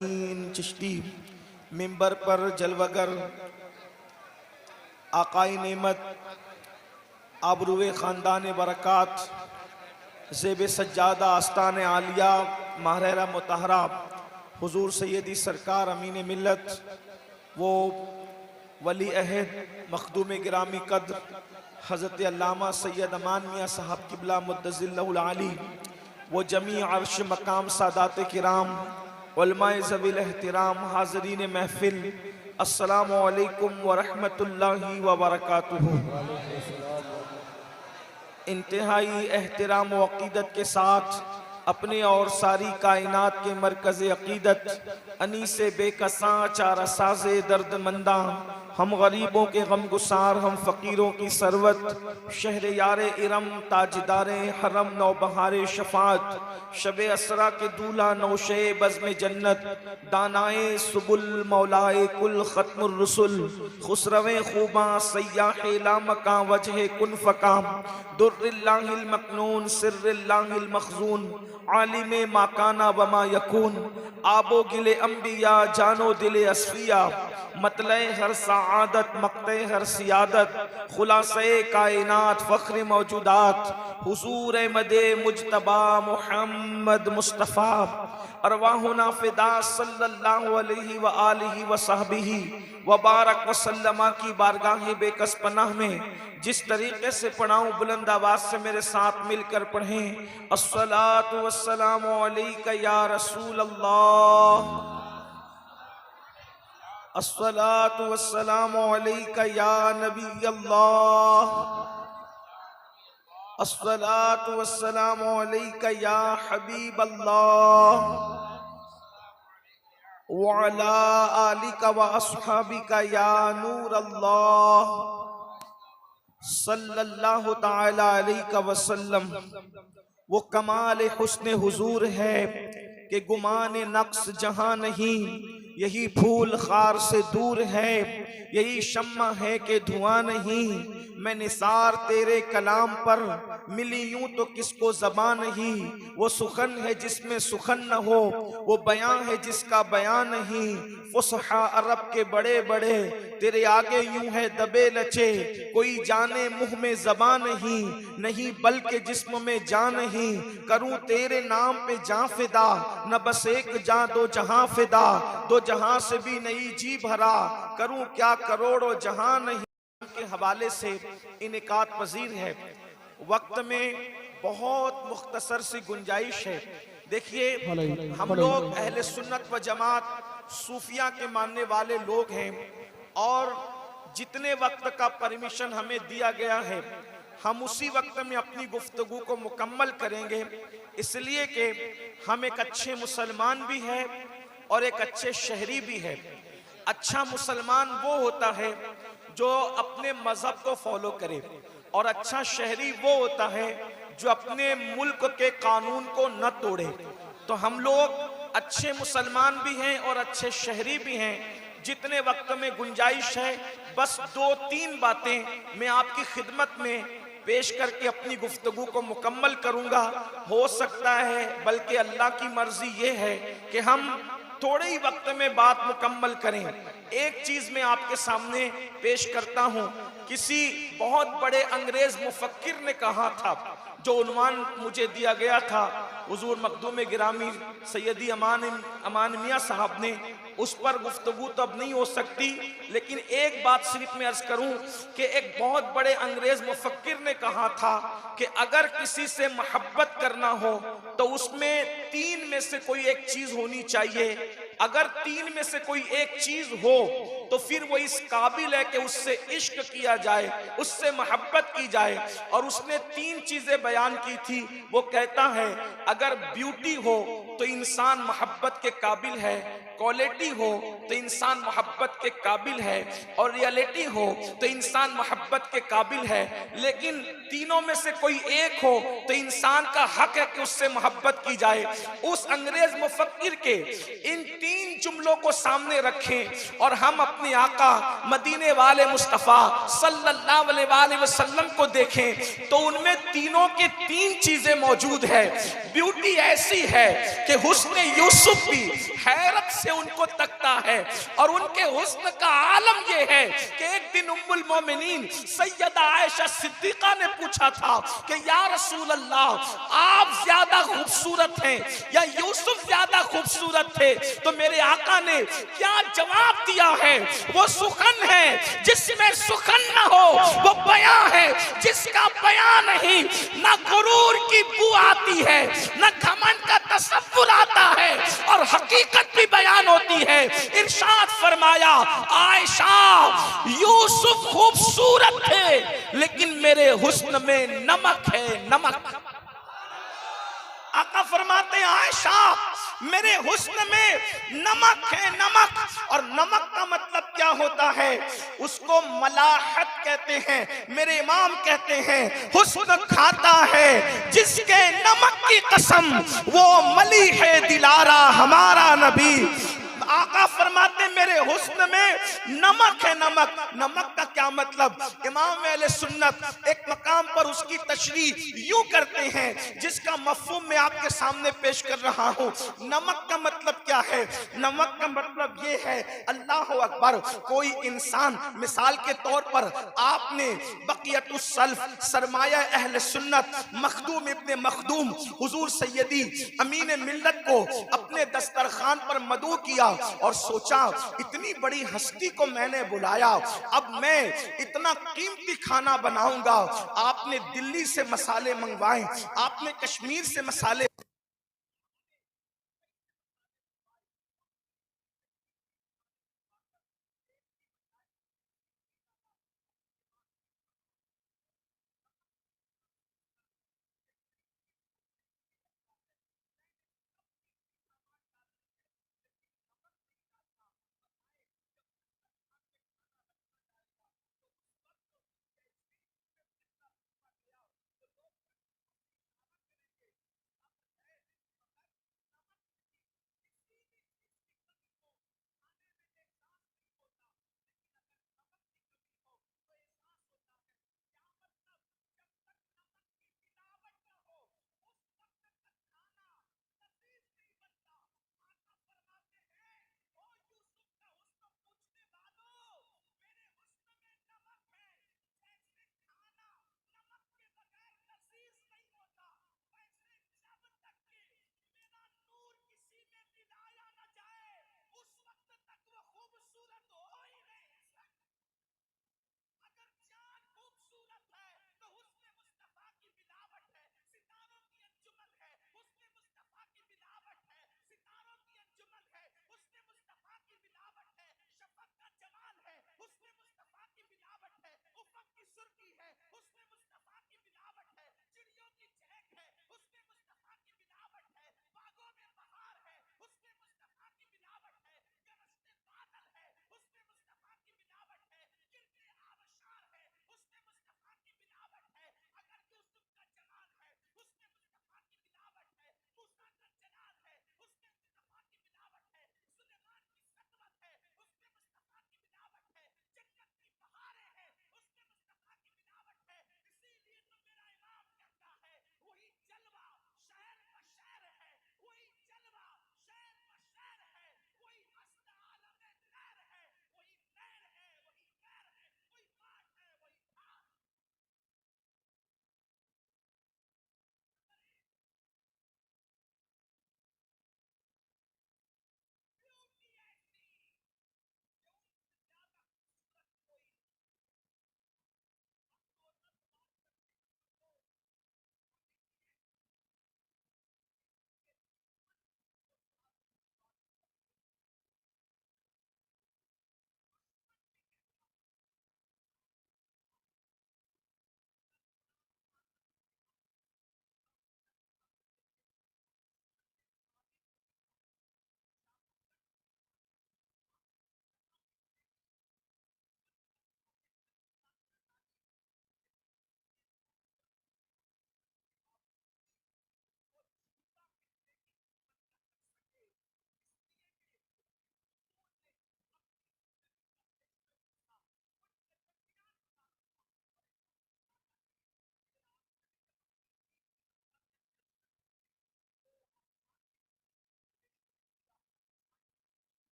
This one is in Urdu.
چشتی ممبر پر جلوگر آقائے نعمت آبروئے خاندان برکات زیب سجادہ آستان عالیہ ماہرہ مطہرہ حضور سیدی سرکار امین ملت وہ ولی عہد مخدوم گرامی قدر حضرت علامہ سید امان میاں صاحب قبلہ مدظ اللہ العالی وہ جمیع عرش مقام سادات کرام علماء ذوی الاحترام حاضرین محفل السلام علیکم ورحمت اللہ وبرکاتہ۔ انتہائی احترام و عقیدت کے ساتھ اپنے اور ساری کائنات کے مرکز عقیدت انیس بے کساں چارہ ساز درد منداں ہم غریبوں کے غم گسار ہم فقیروں کی ثروت شہر یار ارم تاجدار حرم نوبہار شفاعت شب اسرا کے دولہ نوشے بزم جنت دانائے سبل مولائے کل ختم الرسل خسرویں خوباں سیاح لامکاں وجہ کن فکام در اللہ المکنون سر اللہ المخزون عالم ما کانا وما یکون آب و گل انبیاء جانو دل اصفیاء مطلع ہر سعادت مقتع ہر سیادت خلاصہ کائنات فخر موجودات حضور احمد مجتبی محمد مصطفیٰ ارواحنا فدا صلی اللہ علیہ وآلہ وصحبہ وبارک وسلم کی بارگاہ بے کس پناہ میں جس طریقے سے پڑھاؤں بلند آواز سے میرے ساتھ مل کر پڑھیں الصلاة والسلام علیکہ یا رسول اللہ الصلاة والسلام علیکہ یا نبی اللہ الصلاة والسلام علیکہ یا حبیب اللہ وعلى آلك وأصحابك يا نور اللہ صلی اللہ تعالی علیہ وسلم۔ وہ کمال حسن حضور ہے کہ گمان نقص جہاں نہیں، یہی پھول خار سے دور ہے، یہی شمع ہے کہ دھواں نہیں۔ میں نثار تیرے کلام پر ملی یوں تو کس کو زبان نہیں، وہ سخن ہے جس میں سخن نہ ہو، وہ بیان ہے جس کا بیان نہیں۔ فصحا عرب کے بڑے بڑے تیرے آگے یوں ہے دبے لچے، کوئی جانے منہ میں زبان نہیں بلکہ جسم میں جان نہیں۔ کروں تیرے نام پہ جاں فدا، نہ بس ایک جاں دو جہاں فدا، دو جہاں سے بھی نہیں جی بھرا، کروں کیا کروڑوں جہاں نہیں۔ کے حوالے سے انعقاد پذیر ہے، وقت میں بہت مختصر سی گنجائش ہے۔ دیکھیے ہم لوگ اہل سنت و جماعت صوفیہ کے ماننے والے لوگ ہیں، اور جتنے وقت کا پرمیشن ہمیں دیا گیا ہے ہم اسی وقت میں اپنی گفتگو کو مکمل کریں گے، اس لیے کہ ہم ایک اچھے مسلمان بھی ہیں اور ایک اچھے شہری بھی ہیں۔ اچھا مسلمان وہ ہوتا ہے جو اپنے مذہب کو فالو کرے، اور اچھا شہری وہ ہوتا ہے جو اپنے ملک کے قانون کو نہ توڑے۔ تو ہم لوگ اچھے مسلمان بھی ہیں اور اچھے شہری بھی ہیں۔ جتنے وقت میں گنجائش ہے بس دو تین باتیں میں آپ کی خدمت میں پیش کر کے اپنی گفتگو کو مکمل کروں گا۔ ہو سکتا ہے بلکہ اللہ کی مرضی یہ ہے کہ ہم تھوڑے ہی وقت میں بات مکمل کریں۔ ایک چیز میں آپ کے سامنے پیش کرتا ہوں، کسی بہت بڑے انگریز مفکر نے کہا تھا، جو عنوان مجھے دیا گیا تھا حضور مخدوم گرامی سیدی امان میاں صاحب نے، اس پر گفتگو تو اب نہیں ہو سکتی، لیکن ایک بات صرف میں عرض کروں کہ ایک بہت بڑے انگریز مفکر نے کہا تھا کہ اگر کسی سے محبت کرنا ہو تو اس میں تین میں سے کوئی ایک چیز ہونی چاہیے۔ اگر تین میں سے کوئی ایک چیز ہو تو پھر وہ اس قابل ہے کہ اس سے عشق کیا جائے، اس سے محبت کی جائے۔ اور اس نے تین چیزیں بیان کی تھی۔ وہ کہتا ہے اگر بیوٹی ہو تو انسان محبت کے قابل ہے، کوالٹی ہو تو انسان محبت کے قابل ہے، اور ریالٹی ہو تو انسان محبت کے قابل ہے، لیکن تینوں میں سے کوئی ایک ہو تو انسان کا حق ہے کہ اس سے محبت کی جائے۔ اس انگریز مفکر کے ان تین جملوں کو سامنے رکھیں اور ہم اپنے آقا مدینے والے مصطفیٰ صلی اللہ علیہ وآلہ وسلم کو دیکھیں تو ان میں تینوں کے تین چیزیں موجود ہے۔ بیوٹی ایسی ہے کہ حسن یوسف بھی حیرت سے ان کو تکتا ہے، اور ان کے حسن کا عالم یہ ہے کہ ایک دن ام المومنین سیدہ عائشہ صدیقہ نے پوچھا تھا کہ یا رسول اللہ آپ زیادہ خوبصورت ہیں یا یوسف زیادہ خوبصورت تھے؟ تو میرے آقا نے کیا جواب دیا ہے؟ وہ سخن ہے جس میں سخن نہ ہو، وہ بیاں ہے جس کا بیاں نہیں، نہ غرور کی بو آتی ہے نہ گھمنڈ کا تصور آتا ہے، اور حقیقت بھی بیان ہوتی ہے۔ ارشاد فرمایا عائشہ یوسف خوبصورت تھے لیکن میرے حسن میں نمک ہے، نمک۔ آقا فرماتے ہیں عائشہ میرے حسن میں نمک ہے، نمک۔ اور نمک کا مطلب کیا ہوتا ہے؟ اس کو ملاحت کہتے ہیں۔ میرے امام کہتے ہیں حسن کھاتا ہے جس کے نمک کی قسم، وہ ملیح دلارا ہمارا نبی۔ آقا فرماتے ہیں میرے حسن میں نمک ہے، نمک۔ نمک کا کیا مطلب؟ امام اہل سنت ایک مقام پر اس کی تشریح یوں کرتے ہیں جس کا مفہوم میں آپ کے سامنے پیش کر رہا ہوں۔ نمک کا مطلب کیا ہے؟ نمک کا مطلب یہ ہے، اللہ اکبر، کوئی انسان مثال کے طور پر آپ نے بقیت السلف سرمایہ اہل سنت مخدوم ابن مخدوم حضور سیدی امین ملت کو اپنے دسترخوان پر مدعو کیا اور سوچا اتنی بڑی ہستی کو میں نے بلایا، اب میں اتنا قیمتی کھانا بناؤں گا۔ آپ نے دلی سے مسالے منگوائے، آپ نے کشمیر سے مسالے